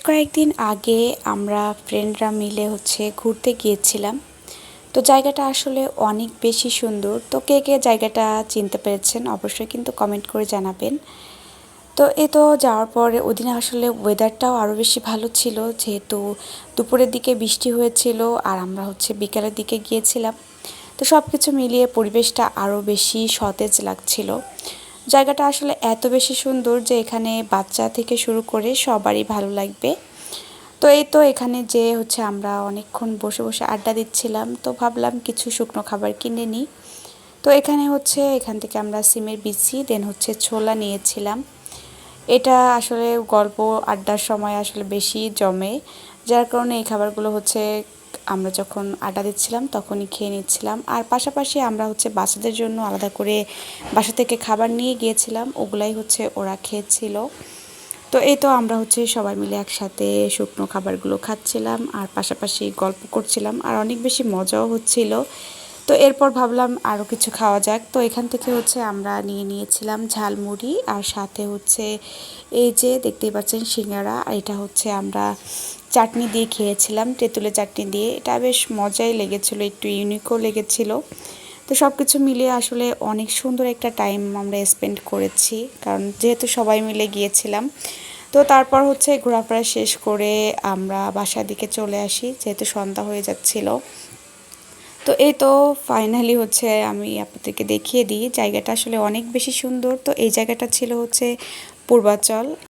কয়েকদিন আগে আমরা ফ্রেন্ডরা মিলে ঘুরতে গিয়েছিলাম। তো জায়গাটা আসলে অনেক বেশি সুন্দর। তো কে কে জায়গাটা চিনতে পেরেছেন অবশ্যই কিন্তু কমেন্ট করে জানাবেন। তো তো যাওয়ার পরে ওদিনে আসলে ওয়েদারটাও আরও বেশি ভালো ছিল, যেহেতু দুপুরের দিকে বৃষ্টি হয়েছিল আর আমরা বিকালের দিকে গিয়েছিলাম। তো সব কিছু মিলিয়ে পরিবেশটা আরও বেশি সতেজ লাগছিল। জায়গাটা আসলে এত বেশি সুন্দর যে এখানে বাচ্চা থেকে শুরু করে সবারই ভালো লাগবে। তো এখানে যে আমরা অনেকক্ষণ বসে বসে আড্ডা দিচ্ছিলাম, তো ভাবলাম কিছু শুকনো খাবার কিনে নিই। তো এখান থেকে আমরা সিমের বিচি দেন ছোলা নিয়েছিলাম। এটা আসলে গল্প আড্ডার সময় আসলে বেশি জমে, যার কারণে এই খাবারগুলো আমরা যখন আড্ডা দিচ্ছিলাম তখনই খেয়ে নিচ্ছিলাম। আর পাশাপাশি আমরা বাচ্চাদের জন্য আলাদা করে বাসা থেকে খাবার নিয়ে গিয়েছিলাম, ওগুলাই ওরা খেয়েছিল। তো তো আমরা সবাই মিলে একসাথে শুকনো খাবারগুলো খাচ্ছিলাম আর পাশাপাশি গল্প করছিলাম, আর অনেক বেশি মজাও হচ্ছিল। তো এরপর ভাবলাম আরও কিছু খাওয়া যাক। তো এখান থেকে আমরা নিয়েছিলাম ঝালমুড়ি, আর সাথে এই যে দেখতেই পাচ্ছেন সিঙ্গারা। এটা আমরা চাটনি দিয়ে খেয়েছিলাম, তেঁতুলের চাটনি দিয়ে। এটা বেশ মজাই লেগেছিল, একটু ইউনিকও লেগেছিল। তো সব কিছু মিলিয়ে আসলে অনেক সুন্দর একটা টাইম আমরা স্পেন্ড করেছি, কারণ যেহেতু সবাই মিলে গিয়েছিলাম। তো তারপর ঘোরাফেরা শেষ করে আমরা বাসার দিকে চলে আসি, যেহেতু সন্ধ্যা হয়ে যাচ্ছিল। তো তো ফাইনালি আমি আপনাদেরকে দেখিয়ে দিই, জায়গাটা আসলে অনেক বেশি সুন্দর। তো এই জায়গাটা ছিল পূর্বাচল।